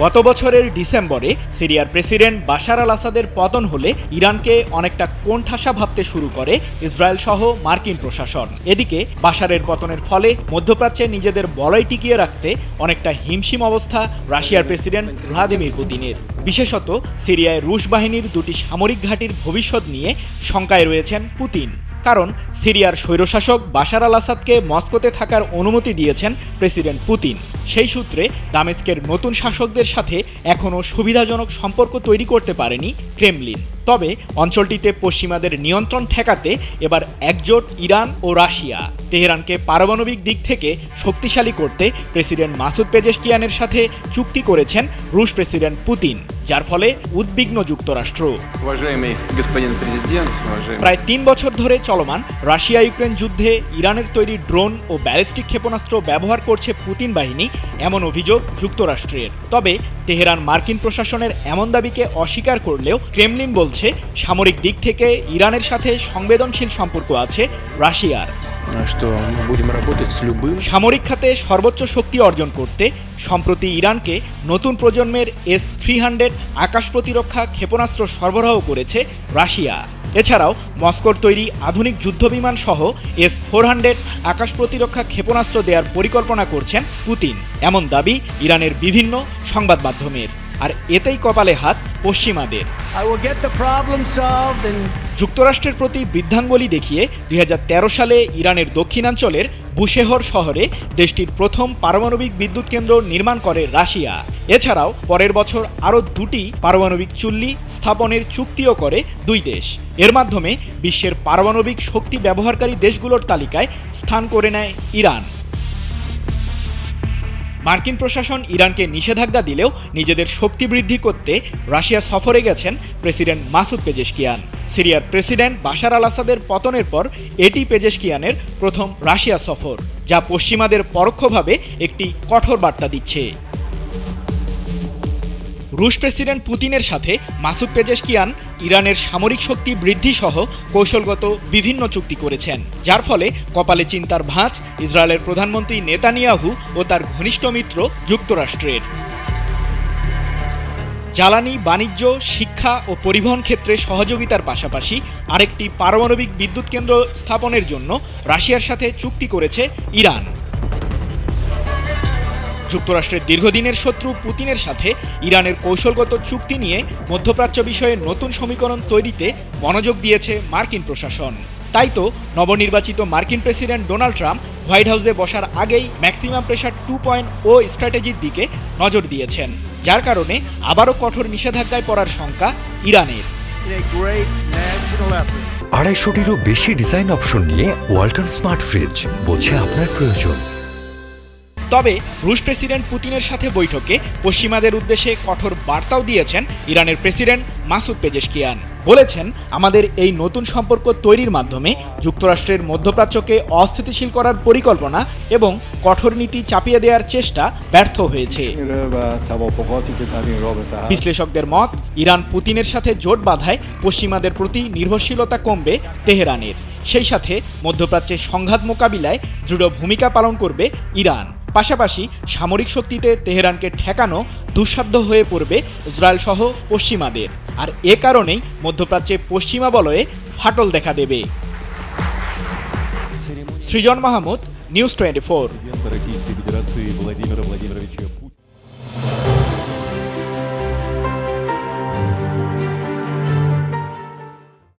গত বছরের ডিসেম্বরে সিরিয়ার প্রেসিডেন্ট বাশার আল আসাদের পতন হলে ইরানকে অনেকটা কোণঠাসা ভাবতে শুরু করে ইসরায়েল সহ মার্কিন প্রশাসন। এদিকে বাশারের পতনের ফলে মধ্যপ্রাচ্যে নিজেদের বলয় টিকিয়ে রাখতে অনেকটা হিমশিম অবস্থা রাশিয়ার প্রেসিডেন্ট ভ্লাদিমির পুতিনের। বিশেষত সিরিয়ায় রুশ বাহিনীর দুটি সামরিক ঘাঁটির ভবিষ্যৎ নিয়ে শঙ্কায় রয়েছেন পুতিন। কারণ সিরিয়ার স্বৈরশাসক বাশার আল আসাদকে মস্কোতে থাকার অনুমতি দিয়েছেন প্রেসিডেন্ট পুতিন। সেই সূত্রে দামেস্কের নতুন শাসকদের সাথে এখনও সুবিধাজনক সম্পর্ক তৈরি করতে পারেনি ক্রেমলিন। তবে অঞ্চলটিতে পশ্চিমাদের নিয়ন্ত্রণ ঠেকাতে এবার একজোট ইরান ও রাশিয়া। তেহরানকে পারমাণবিক দিক থেকে শক্তিশালী করতে প্রেসিডেন্ট মাসুদ পেজেশকিয়ানের সাথে চুক্তি করেছেন রুশ প্রেসিডেন্ট পুতিন, যার ফলে উদ্বিগ্ন যুক্তরাষ্ট্র। প্রায় ৩ বছর ধরে চলমান রাশিয়া ইউক্রেন যুদ্ধে ইরানের তৈরি ড্রোন ও ব্যালিস্টিক ক্ষেপণাস্ত্র ব্যবহার করছে পুতিন বাহিনী, এমন অভিযোগ যুক্তরাষ্ট্রের। তবে তেহরান মার্কিন প্রশাসনের এমন দাবিকে অস্বীকার করলেও ক্রেমলিন বলছে সামরিক দিক থেকে ইরানের সাথে সংবেদনশীল সম্পর্ক আছে রাশিয়ার। সামরিক খাতে সর্বোচ্চ শক্তি অর্জন করতে সম্প্রতি ইরানকে নতুন প্রজন্মের S-300 আকাশ প্রতিরক্ষা ক্ষেপণাস্ত্র সরবরাহ করেছে রাশিয়া। এছাড়াও মস্কোর তৈরি আধুনিক যুদ্ধবিমান সহ S-400 আকাশ প্রতিরক্ষা ক্ষেপণাস্ত্র দেওয়ার পরিকল্পনা করছেন পুতিন, এমন দাবি ইরানের বিভিন্ন সংবাদ মাধ্যমের। আর এতেই কপালে হাত পশ্চিমাদের। যুক্তরাষ্ট্রের প্রতি বৃদ্ধাঙ্গুলি দেখিয়ে 2013 সালে ইরানের দক্ষিণাঞ্চলের বুশেহর শহরে দেশটির প্রথম পারমাণবিক বিদ্যুৎ কেন্দ্র নির্মাণ করে রাশিয়া। এছাড়াও পরের বছর আরও 2টি পারমাণবিক চুল্লি স্থাপনের চুক্তিও করে দুই দেশ। এর মাধ্যমে বিশ্বের পারমাণবিক শক্তি ব্যবহারকারী দেশগুলোর তালিকায় স্থান করে নেয় ইরান। মার্কিন প্রশাসন ইরানকে নিষেধাজ্ঞা দিলেও নিজেদের শক্তি বৃদ্ধি করতে রাশিয়া সফরে গেছেন প্রেসিডেন্ট মাসুদ পেজেশকিয়ান। সিরিয়ার প্রেসিডেন্ট বাশার আল আসাদের পতনের পর এটি পেজেশকিয়ানের প্রথম রাশিয়া সফর, যা পশ্চিমাদের পরোক্ষভাবে একটি কঠোর বার্তা দিচ্ছে। রুশ প্রেসিডেন্ট পুতিনের সাথে মাসুদ পেজেশকিয়ান ইরানের সামরিক শক্তি বৃদ্ধি সহ কৌশলগত বিভিন্ন চুক্তি করেছেন, যার ফলে কপালে চিন্তার ভাঁজ ইসরায়েলের প্রধানমন্ত্রী নেতানিয়াহু ও তার ঘনিষ্ঠ মিত্র যুক্তরাষ্ট্রের। জ্বালানি, বাণিজ্য, শিক্ষা ও পরিবহন ক্ষেত্রে সহযোগিতার পাশাপাশি আরেকটি পারমাণবিক বিদ্যুৎ কেন্দ্র স্থাপনের জন্য রাশিয়ার সাথে চুক্তি করেছে ইরান। যুক্তরাষ্ট্রের দীর্ঘদিনের শত্রু পুতিনের সাথে ইরানের কৌশলগত চুক্তি নিয়ে মধ্যপ্রাচ্য বিষয়ে নতুন সমীকরণ তৈরিতে মনোযোগ দিয়েছে মার্কিন প্রশাসন। তাই তো নবনির্বাচিত মার্কিন প্রেসিডেন্ট ডোনাল্ড ট্রাম্প হোয়াইট হাউসে বসার আগেই ম্যাক্সিমাম প্রেশার 2.0 স্ট্র্যাটেজির দিকে নজর দিয়েছেন, যার কারণে আবারও কঠোর নিষেধাজ্ঞায় পড়ার শঙ্কা ইরানের। 250-টিরও বেশি ডিজাইন অপশন নিয়ে ওয়ালটন স্মার্ট ফ্রিজ, বোঝে আপনার প্রয়োজন। তবে রুশ প্রেসিডেন্ট পুতিনের সাথে বৈঠকে পশ্চিমাদের উদ্দেশ্যে কঠোর বার্তাও দিয়েছেন ইরানের প্রেসিডেন্ট মাসুদ পেজেশকিয়ান। বলেছেন, আমাদের এই নতুন সম্পর্ক তৈরির মাধ্যমে যুক্তরাষ্ট্রের মধ্যপ্রাচ্যকে অস্থিতিশীল করার পরিকল্পনা এবং কঠোর নীতি চাপিয়ে দেওয়ার চেষ্টা ব্যর্থ হয়েছে। বিশ্লেষকদের মত, ইরান পুতিনের সাথে জোট বাঁধায় পশ্চিমাদের প্রতি নির্ভরশীলতা কমবে তেহরানের। সেই সাথে মধ্যপ্রাচ্যের সংঘাত মোকাবিলায় দৃঢ় ভূমিকা পালন করবে ইরান। পাশাপাশি সামরিক শক্তিতে তেহরানকে ঠেকানো দুঃসাধ্য হয়ে পড়বে ইসরায়েল সহ পশ্চিমাদের। আর এ কারণেই মধ্যপ্রাচ্যে পশ্চিমা বলয়ে ফাটল দেখা দেবে। সৃজন মাহমুদ, নিউজ 24।